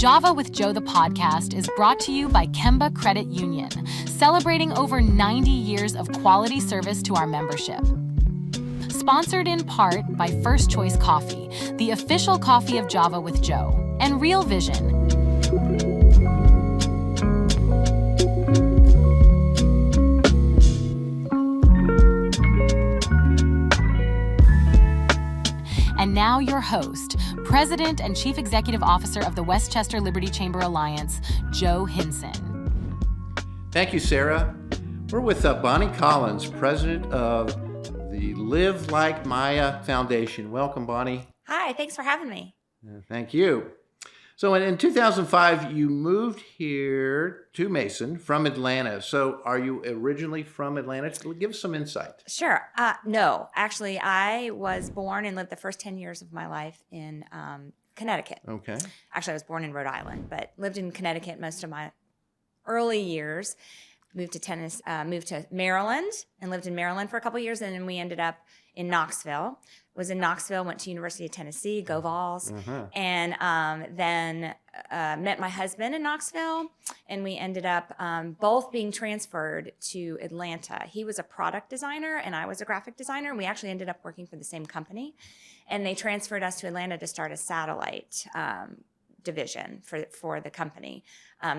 Java with Joe, the podcast, is brought to you by Kemba Credit Union, celebrating over 90 years of quality service to our membership. Sponsored in part by First Choice Coffee, the official coffee of Java with Joe, and Real Vision. And now your host, President and Chief Executive Officer of the Westchester Liberty Chamber Alliance, Joe Hinson. Thank you, Sarah. We're with Bonnie Collins, President of the Live Like Maya Foundation. Welcome, Bonnie. Hi, thanks for having me. Thank you. So in 2005, you moved here to Mason from Atlanta. So are you originally from Atlanta? Give us some insight. Sure. No, actually, I was born and lived the first 10 years of my life in Connecticut. Okay. Actually, I was born in Rhode Island, but lived in Connecticut most of my early years. Moved to Maryland and lived in Maryland for a couple of years, and then we ended up in Knoxville. Was in Knoxville, went to University of Tennessee, go Vols, and then met my husband in Knoxville, and we ended up both being transferred to Atlanta. He was a product designer, and I was a graphic designer, and we actually ended up working for the same company, and they transferred us to Atlanta to start a satellite division for the company.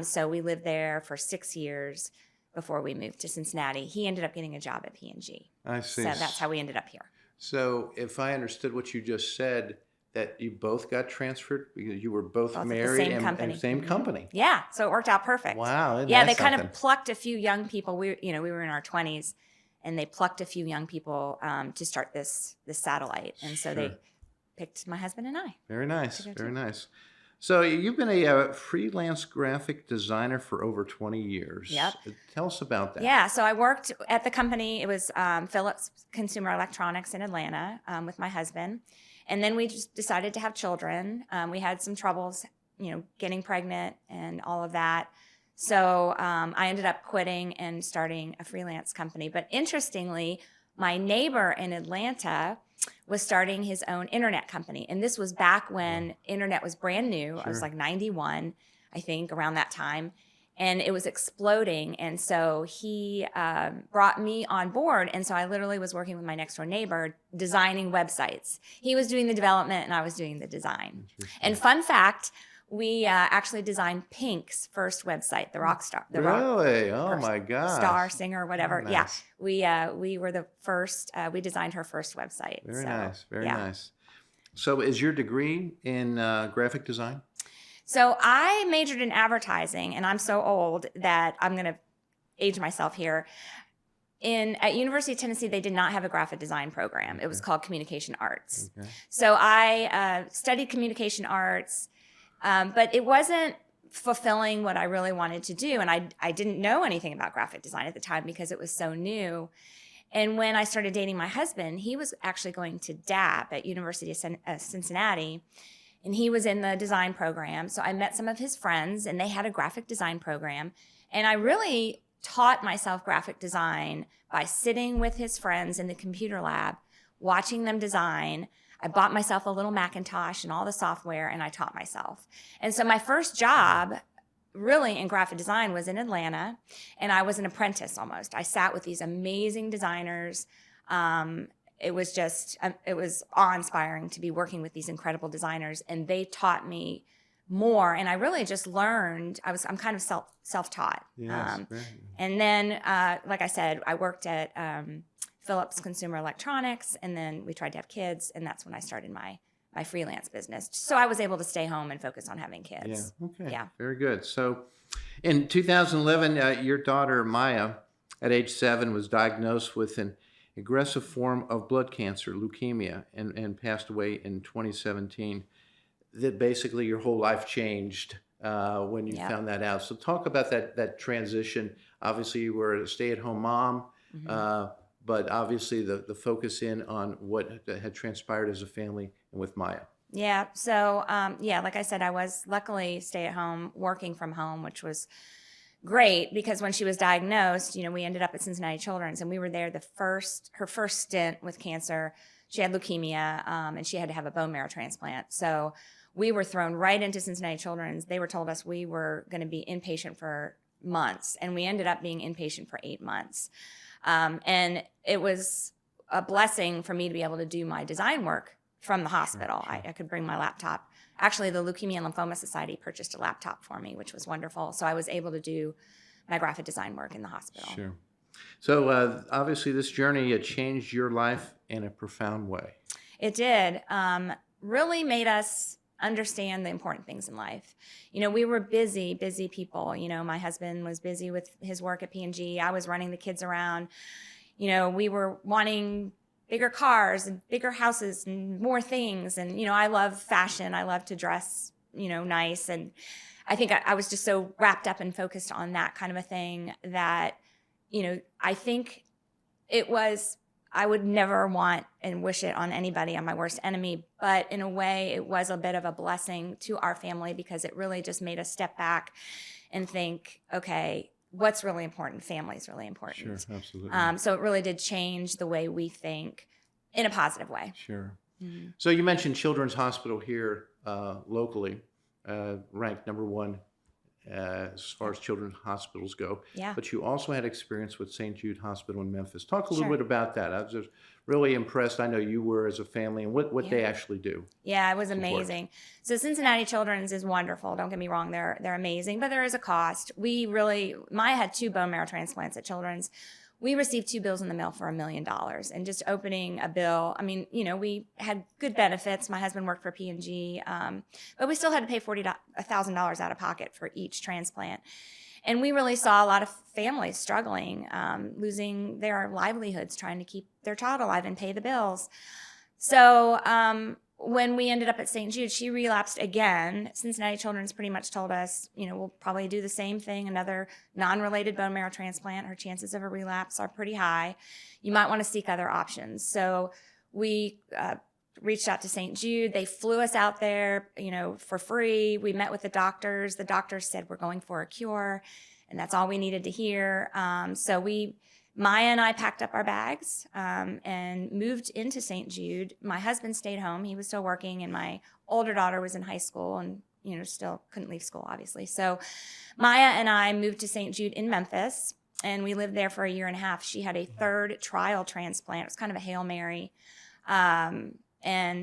So we lived there for 6 years before we moved to Cincinnati. He ended up getting a job at P&G. I see. So that's how we ended up here. So if I understood what you just said, that you both got transferred because you were both married and same company. Yeah, so it worked out perfect. Wow. Yeah, they kind of plucked a few young people. We were in our 20s, and they plucked a few young people to start this satellite, and so they picked my husband and I. Very nice. Very nice. So you've been a freelance graphic designer for over 20 years. Yep. Tell us about that. Yeah, so I worked at the company. It was Philips Consumer Electronics in Atlanta with my husband. And then we just decided to have children. We had some troubles, getting pregnant and all of that. So I ended up quitting and starting a freelance company. But interestingly, my neighbor in Atlanta was starting his own internet company. And this was back when internet was brand new. Sure. I was like 91, I think, around that time. And it was exploding. And so he brought me on board. And so I literally was working with my next door neighbor, designing websites. He was doing the development and I was doing the design. And fun fact, we actually designed Pink's first website, the rock star. Really? Oh my gosh. Star, singer, whatever. Oh, nice. Yeah, we were the first. We designed her first website. Very nice. Very nice. So, is your degree in graphic design? So I majored in advertising, and I'm so old that I'm going to age myself here. At University of Tennessee, they did not have a graphic design program. It was called Communication Arts. Okay. So I studied communication arts. But it wasn't fulfilling what I really wanted to do. And I didn't know anything about graphic design at the time because it was so new. And when I started dating my husband, he was actually going to DAP at University of Cincinnati. And he was in the design program. So I met some of his friends, and they had a graphic design program. And I really taught myself graphic design by sitting with his friends in the computer lab, watching them design. I bought myself a little Macintosh and all the software, and I taught myself. And so my first job really in graphic design was in Atlanta, and I was an apprentice almost. I sat with these amazing designers. It was awe-inspiring to be working with these incredible designers, and they taught me more. And I really just learned. I'm kind of self-taught. Yes, and then, like I said, I worked at Philips Consumer Electronics, and then we tried to have kids, and that's when I started my freelance business. So I was able to stay home and focus on having kids. Yeah, okay. Yeah. Very good. So in 2011, your daughter, Maya, at age 7, was diagnosed with an aggressive form of blood cancer, leukemia, and passed away in 2017. That basically your whole life changed when you found that out. So talk about that transition. Obviously, you were a stay-at-home mom, but obviously the focus in on what had transpired as a family and with Maya. Yeah. So, like I said, I was luckily stay at home, working from home, which was great because when she was diagnosed, we ended up at Cincinnati Children's, and we were there her first stint with cancer. She had leukemia, and she had to have a bone marrow transplant. So we were thrown right into Cincinnati Children's. They were told us we were going to be inpatient for months, and we ended up being inpatient for 8 months. And it was a blessing for me to be able to do my design work from the hospital. Sure. I could bring my laptop. Actually, the Leukemia and Lymphoma Society purchased a laptop for me, which was wonderful. So I was able to do my graphic design work in the hospital. Sure. So obviously this journey changed your life in a profound way. It did. Really made us understand the important things in life. We were busy people. My husband was busy with his work at P&G. I was running the kids around. We were wanting bigger cars and bigger houses and more things. And, I love fashion. I love to dress, nice. And I think I was just so wrapped up and focused on that kind of a thing that, I think I would never want and wish it on anybody, on my worst enemy. But in a way, it was a bit of a blessing to our family because it really just made us step back and think, okay, what's really important? Family is really important. Sure, absolutely. So it really did change the way we think in a positive way. Sure. Mm-hmm. So you mentioned Children's Hospital here locally, ranked number 1 as far as children's hospitals go. Yeah. But you also had experience with St. Jude Hospital in Memphis. Talk a little Sure. bit about that. I was just really impressed. I know you were as a family and what they actually do. Yeah, it was Support. amazing. So Cincinnati Children's is wonderful. Don't get me wrong, they're amazing, but there is a cost. Maya had 2 bone marrow transplants at Children's. We received 2 bills in the mail for $1 million, and just opening a bill. I mean, we had good benefits. My husband worked for P&G, but we still had to pay $1,000 out of pocket for each transplant. And we really saw a lot of families struggling, losing their livelihoods, trying to keep their child alive and pay the bills. So when we ended up at St. Jude, she relapsed again. Cincinnati Children's pretty much told us, we'll probably do the same thing, another non-related bone marrow transplant. Her chances of a relapse are pretty high. You might want to seek other options. So we reached out to St. Jude. They flew us out there, for free. We met with the doctors. The doctors said we're going for a cure, and that's all we needed to hear. So Maya and I packed up our bags and moved into St. Jude. My husband stayed home. He was still working, and my older daughter was in high school and, still couldn't leave school, obviously. So Maya and I moved to St. Jude in Memphis, and we lived there for 1.5 years. She had a 3rd trial transplant. It was kind of a Hail Mary. And,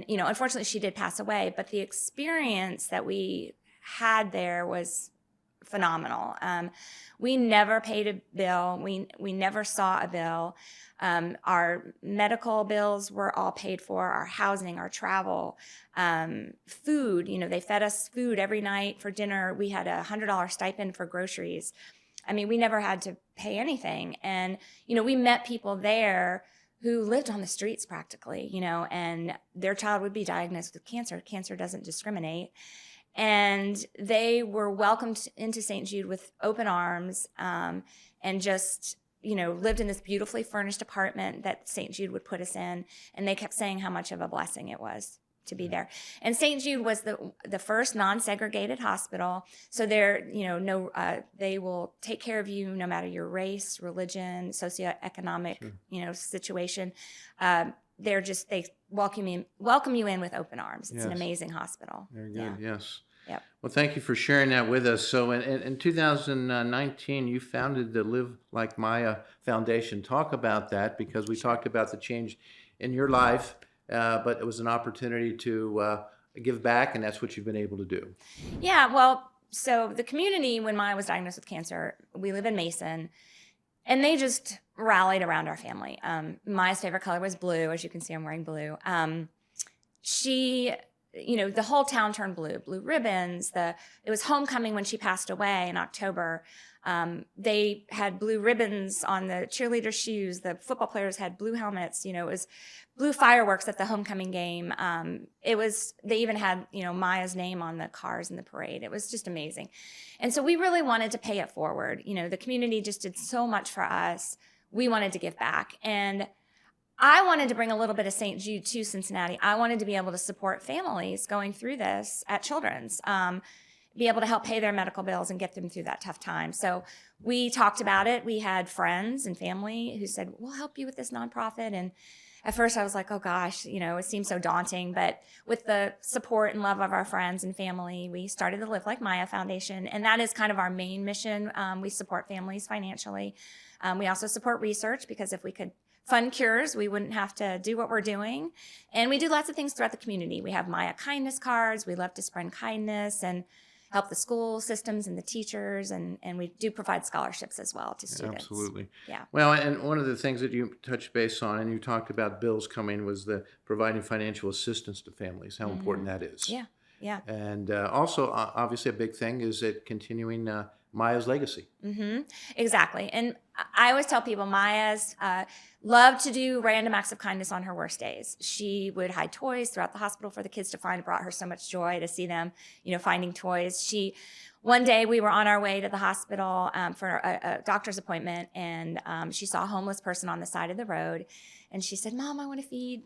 unfortunately, she did pass away. But the experience that we had there was phenomenal. We never paid a bill. We never saw a bill. Our medical bills were all paid for, our housing, our travel, food. They fed us food every night for dinner. We had a $100 stipend for groceries. I mean, we never had to pay anything. And, we met people there who lived on the streets practically, and their child would be diagnosed with cancer. Cancer doesn't discriminate. And they were welcomed into St. Jude with open arms, and just, lived in this beautifully furnished apartment that St. Jude would put us in. And they kept saying how much of a blessing it was to be there. And St. Jude was the first non-segregated hospital. So they will take care of you no matter your race, religion, socioeconomic, Sure. Situation. They welcome you in with open arms. It's an amazing hospital. Very good. Yeah. Yes. Yep. Well, thank you for sharing that with us. So in 2019, you founded the Live Like Maya Foundation. Talk about that, because we talked about the change in your life, but it was an opportunity to give back, and that's what you've been able to do. Yeah, well, so the community, when Maya was diagnosed with cancer, we live in Mason, and they just rallied around our family. Maya's favorite color was blue. As you can see, I'm wearing blue. The whole town turned blue ribbons. It was homecoming when she passed away in October. They had blue ribbons on the cheerleader shoes. The football players had blue helmets. It was blue fireworks at the homecoming game. They even had, Maya's name on the cars in the parade. It was just amazing. And so we really wanted to pay it forward. The community just did so much for us. We wanted to give back. And I wanted to bring a little bit of St. Jude to Cincinnati. I wanted to be able to support families going through this at Children's, be able to help pay their medical bills and get them through that tough time. So we talked about it. We had friends and family who said, we'll help you with this nonprofit. And at first I was like, oh gosh, it seems so daunting. But with the support and love of our friends and family, we started the Live Like Maya Foundation. And that is kind of our main mission. We support families financially. We also support research, because if we could fund cures, we wouldn't have to do what we're doing. And we do lots of things throughout the community. We have Maya kindness cards. We love to spread kindness and help the school systems and the teachers, and we do provide scholarships as well to students. Absolutely. Yeah. Well, and one of the things that you touched base on, and you talked about bills coming, was the providing financial assistance to families, how important that is. Yeah, yeah. And also, obviously, a big thing is it continuing Maya's legacy. Exactly. And I always tell people Maya's loved to do random acts of kindness on her worst days. She would hide toys throughout the hospital for the kids to find. It brought her so much joy to see them, finding toys. One day we were on our way to the hospital for a doctor's appointment, and she saw a homeless person on the side of the road. And she said, Mom, I want to feed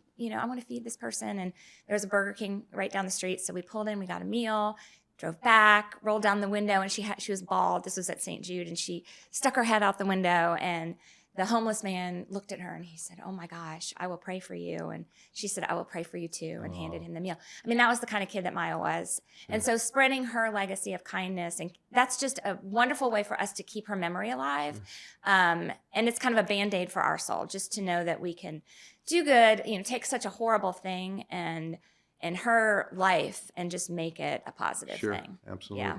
this person. And there was a Burger King right down the street. So we pulled in, we got a meal, drove back, rolled down the window, and she was bald. This was at St. Jude, and she stuck her head out the window, and the homeless man looked at her and he said, oh my gosh, I will pray for you. And she said, I will pray for you too, and handed him the meal. I mean, that was the kind of kid that Maya was. And so spreading her legacy of kindness, and that's just a wonderful way for us to keep her memory alive. And it's kind of a Band-Aid for our soul, just to know that we can do good, take such a horrible thing and her life and just make it a positive thing. Absolutely. Yeah.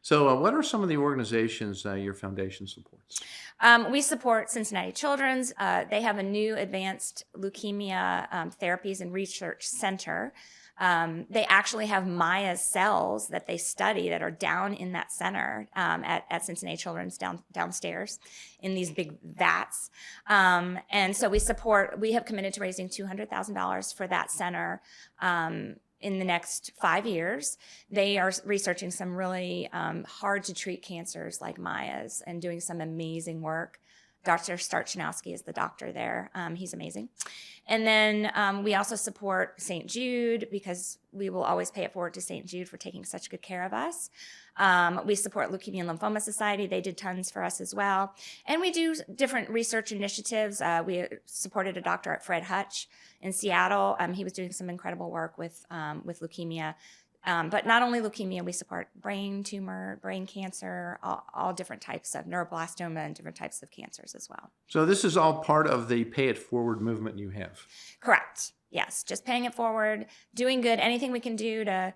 So what are some of the organizations your foundation supports? We support Cincinnati Children's. They have a new advanced leukemia therapies and research center. They actually have Maya's cells that they study that are down in that center at Cincinnati Children's downstairs in these big vats. And so we have committed to raising $200,000 for that center in the next 5 years. They are researching some really hard to treat cancers like Maya's and doing some amazing work. Dr. Starchinowski is the doctor there. He's amazing. And then we also support St. Jude, because we will always pay it forward to St. Jude for taking such good care of us. We support Leukemia and Lymphoma Society. They did tons for us as well. And we do different research initiatives. We supported a doctor at Fred Hutch in Seattle. He was doing some incredible work with leukemia. But not only leukemia, we support brain tumor, brain cancer, all different types of neuroblastoma and different types of cancers as well. So this is all part of the Pay It Forward movement you have? Correct. Yes. Just paying it forward, doing good, anything we can do to,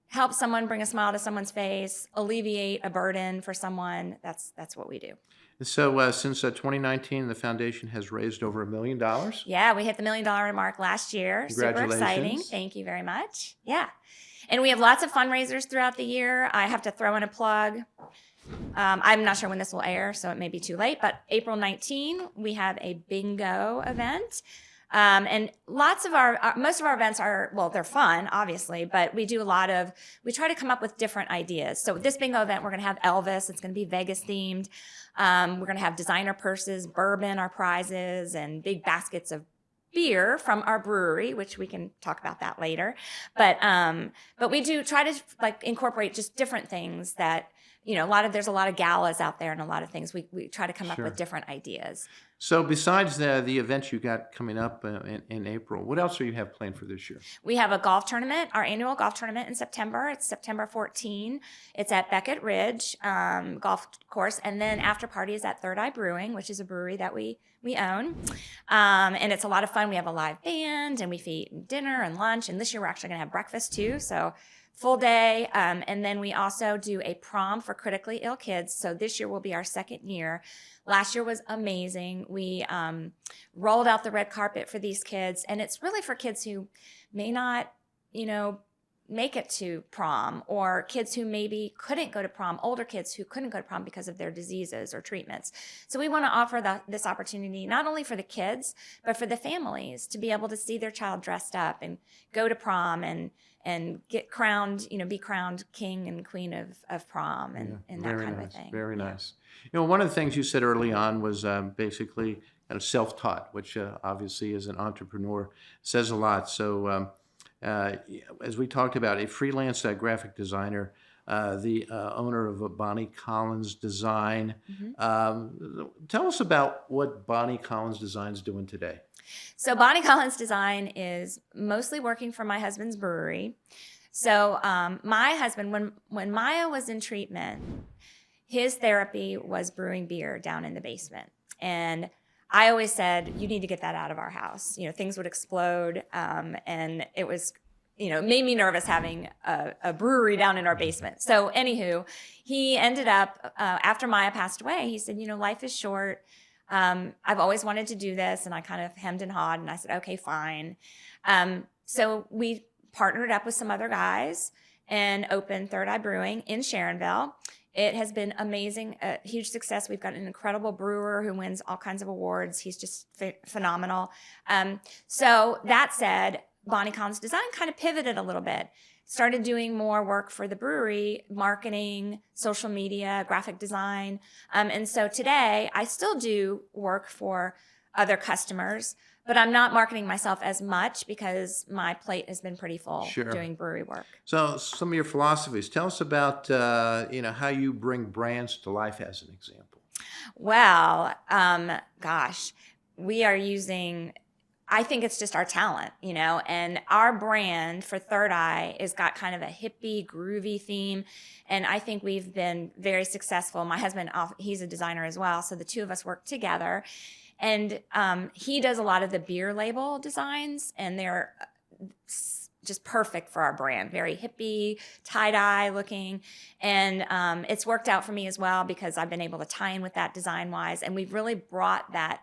help someone, bring a smile to someone's face, alleviate a burden for someone. That's what we do. So since 2019, the foundation has raised over $1 million. Yeah, we hit the $1 million mark last year. Super exciting. Thank you very much. Yeah. And we have lots of fundraisers throughout the year. I have to throw in a plug. I'm not sure when this will air, so it may be too late, but April 19, we have a bingo event. And most of our events they're fun, obviously, but we try to come up with different ideas. So this bingo event, we're going to have Elvis. It's going to be Vegas themed. We're going to have designer purses, bourbon, our prizes, and big baskets of beer from our brewery, which we can talk about that later. But we do try to incorporate just different things that, there's a lot of galas out there and a lot of things. We try to come up with different ideas. So besides the events you got coming up in April, what else do you have planned for this year? We have a golf tournament, our annual golf tournament in September. It's September 14. It's at Beckett Ridge Golf Course. And then after party is at Third Eye Brewing, which is a brewery that we own. And it's a lot of fun. We have a live band, and we feed dinner and lunch. And this year we're actually going to have breakfast too. So full day. And then we also do a prom for critically ill kids. So this year will be our second year. Last year was amazing. We rolled out the red carpet for these kids. And it's really for kids who may not, make it to prom, or kids who maybe couldn't go to prom, older kids who couldn't go to prom because of their diseases or treatments. So we want to offer this opportunity not only for the kids, but for the families to be able to see their child dressed up and go to prom and get crowned, be crowned king and queen of prom and that kind of thing. Very nice. One of the things you said early on was basically kind of self-taught, which obviously as an entrepreneur says a lot. So as we talked about, a freelance graphic designer, the owner of Bonnie Collins Design. Tell us about what Bonnie Collins Design is doing today. So Bonnie Collins Design is mostly working for my husband's brewery. So my husband, when Maya was in treatment, his therapy was brewing beer down in the basement. And I always said, you need to get that out of our house. Things would explode. And it was, it made me nervous having a brewery down in our basement. So anywho, he ended up, after Maya passed away, he said, life is short. I've always wanted to do this. And I kind of hemmed and hawed, and I said, okay, fine. So we partnered up with some other guys and opened Third Eye Brewing in Sharonville. It has been amazing, a huge success. We've got an incredible brewer who wins all kinds of awards. He's just phenomenal. So that said, Bonnie Collins Design kind of pivoted a little bit, started doing more work for the brewery, marketing, social media, graphic design. And so today I still do work for other customers, but I'm not marketing myself as much because my plate has been pretty full doing brewery work. So some of your philosophies. Tell us about how you bring brands to life as an example. Well, gosh, we are using, I think it's just our talent, and our brand for Third Eye has got kind of a hippie, groovy theme. And I think we've been very successful. My husband, he's a designer as well. So the two of us work together. And he does a lot of the beer label designs, and they're just perfect for our brand. Very hippie, tie-dye looking. And it's worked out for me as well because I've been able to tie in with that design-wise. And we've really brought that,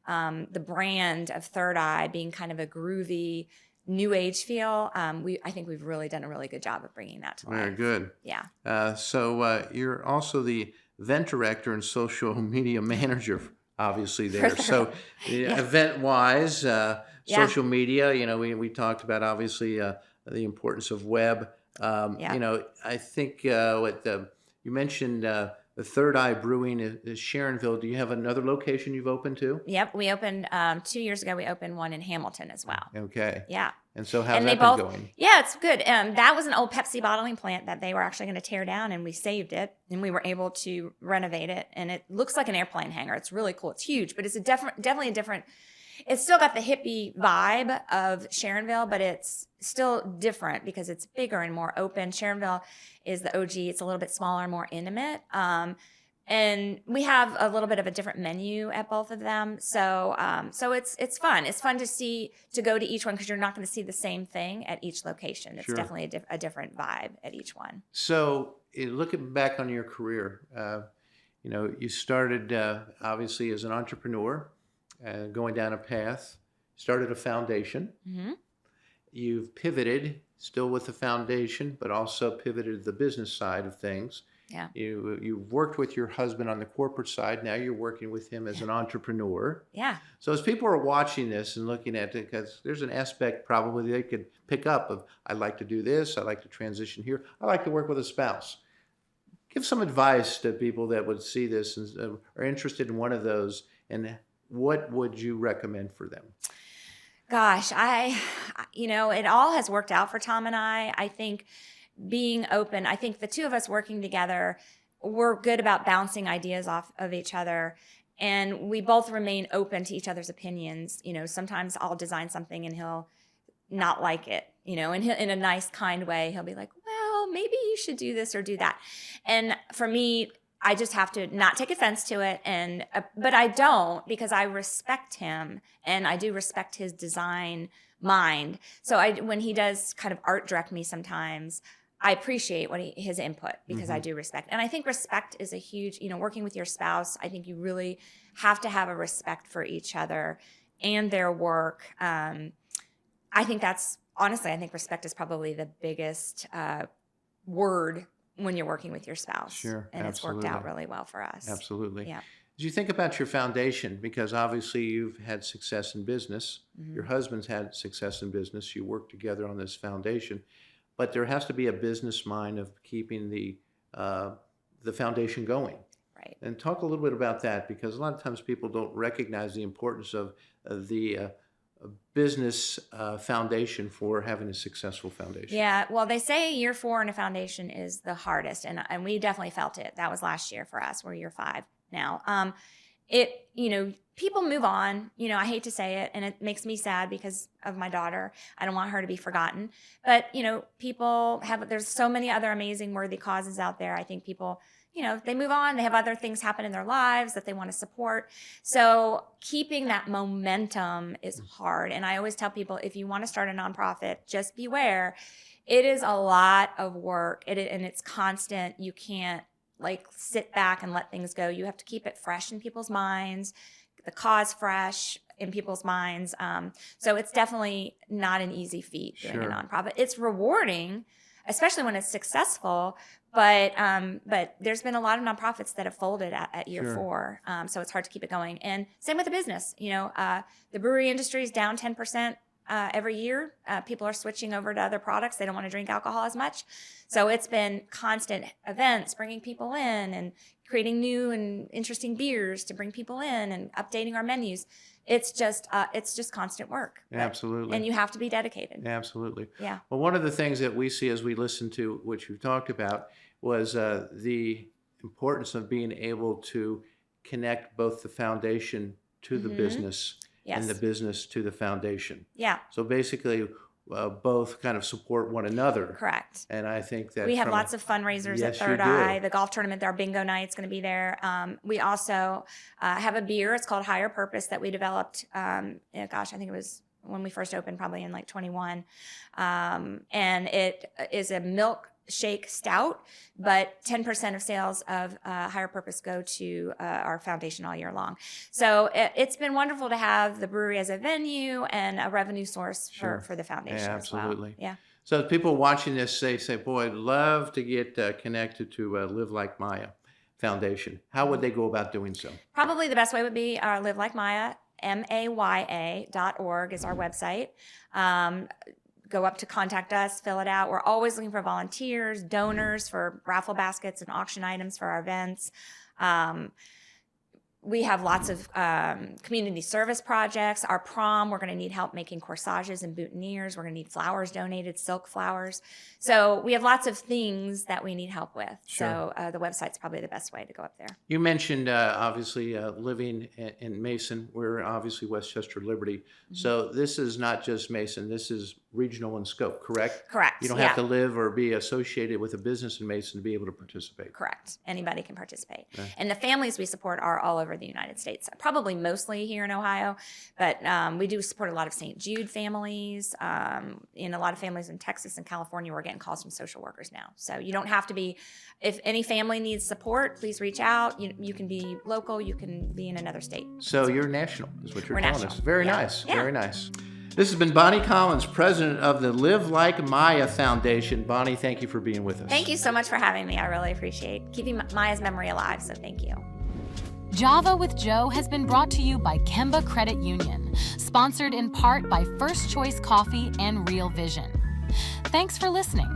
the brand of Third Eye being kind of a groovy, new age feel. I think we've really done a really good job of bringing that to life. Very good. Yeah. So you're also the event director and social media manager, obviously there. So event-wise, social media, we talked about obviously the importance of web. I think you mentioned the Third Eye Brewing is Sharonville. Do you have another location you've opened to? Yep, we opened 2 years ago. We opened one in Hamilton as well. Okay. Yeah. And so how's that been going? Yeah, it's good. That was an old Pepsi bottling plant that they were actually going to tear down, and we saved it, and we were able to renovate it. And it looks like an airplane hangar. It's really cool. It's huge, but it's definitely a different. It's still got the hippie vibe of Sharonville, but it's still different because it's bigger and more open. Sharonville is the OG. It's a little bit smaller, more intimate. And we have a little bit of a different menu at both of them. So it's fun. It's fun to go to each one because you're not going to see the same thing at each location. It's definitely a different vibe at each one. So looking back on your career, you started obviously as an entrepreneur, going down a path, started a foundation. Mm-hmm. You've pivoted, still with the foundation, but also pivoted to the business side of things. Yeah. You've worked with your husband on the corporate side. Now you're working with him as an entrepreneur. Yeah. So as people are watching this and looking at it, because there's an aspect probably they could pick up of, I'd like to do this, I'd like to transition here, I like to work with a spouse. Give some advice to people that would see this and are interested in one of those, and what would you recommend for them? Gosh, it all has worked out for Tom and I. I think being open, I think the two of us working together, we're good about bouncing ideas off of each other. And we both remain open to each other's opinions. Sometimes I'll design something and he'll not like it, and in a nice, kind way, he'll be like, well, maybe you should do this or do that. And for me, I just have to not take offense to it, but I don't, because I respect him and I do respect his design mind. So when he does kind of art direct me sometimes, I appreciate his input because I do respect. And I think respect is a huge, working with your spouse, I think you really have to have a respect for each other and their work. I think I think respect is probably the biggest word when you're working with your spouse. Sure, and absolutely. It's worked out really well for us. Absolutely. Yeah. As you think about your foundation, because obviously you've had success in business, your husband's had success in business, you work together on this foundation, but there has to be a business mind of keeping the foundation going. Right. And talk a little bit about that, because a lot of times people don't recognize the importance of the business foundation for having a successful foundation. Yeah, well, they say year 4 in a foundation is the hardest, and we definitely felt it. That was last year for us. We're year 5 now. people move on. I hate to say it, and it makes me sad because of my daughter. I don't want her to be forgotten. But, there's so many other amazing, worthy causes out there. I think people, they move on, they have other things happen in their lives that they want to support. So keeping that momentum is hard. And I always tell people, if you want to start a nonprofit, just beware. It is a lot of work, and it's constant. You can't sit back and let things go. You have to keep it fresh in people's minds, the cause fresh in people's minds. So it's definitely not an easy feat doing a nonprofit. It's rewarding, especially when it's successful. But there's been a lot of nonprofits that have folded at year 4. So it's hard to keep it going. And same with the business. The brewery industry is down 10%. Every year, people are switching over to other products. They don't want to drink alcohol as much. So it's been constant events, bringing people in and creating new and interesting beers to bring people in and updating our menus. It's just constant work. Absolutely. And you have to be dedicated. Absolutely. Yeah. Well, one of the things that we see as we listen to what you've talked about was the importance of being able to connect both the foundation to the business. Yes. And the business to the foundation. Yeah. So basically, both kind of support one another. Correct. And I think that we have lots of fundraisers at Third Eye. The golf tournament, our bingo night's going to be there. We also have a beer. It's called Higher Purpose that we developed. I think it was when we first opened, probably in 21. And it is a milk shake stout, but 10% of sales of Higher Purpose go to our foundation all year long. So it's been wonderful to have the brewery as a venue and a revenue source for the foundation. Absolutely. As well. Yeah. So people watching this say, boy, I'd love to get connected to Live Like Maya Foundation. How would they go about doing so? Probably the best way would be Live Like Maya, maya.org is our website. Go up to contact us, fill it out. We're always looking for volunteers, donors for raffle baskets and auction items for our events. We have lots of community service projects. Our prom, we're going to need help making corsages and boutonnieres. We're going to need flowers donated, silk flowers. So we have lots of things that we need help with. Sure. So the website's probably the best way to go up there. You mentioned, obviously, living in Mason. We're obviously Westchester Liberty. So this is not just Mason. This is regional in scope, correct? Correct. You don't have to live or be associated with a business in Mason to be able to participate. Correct. Anybody can participate. Okay. And the families we support are all over the United States, probably mostly here in Ohio, but we do support a lot of St. Jude families, and a lot of families in Texas and California. We're getting calls from social workers now. So you don't have to be, if any family needs support, please reach out. You can be local, you can be in another state. So you're national, is what you're telling us. Very nice. Yeah. Very nice. This has been Bonnie Collins, president of the Live Like Maya Foundation. Bonnie, thank you for being with us. Thank you so much for having me. I really appreciate keeping Maya's memory alive, so thank you. Java with Joe has been brought to you by Kemba Credit Union, sponsored in part by First Choice Coffee and Real Vision. Thanks for listening.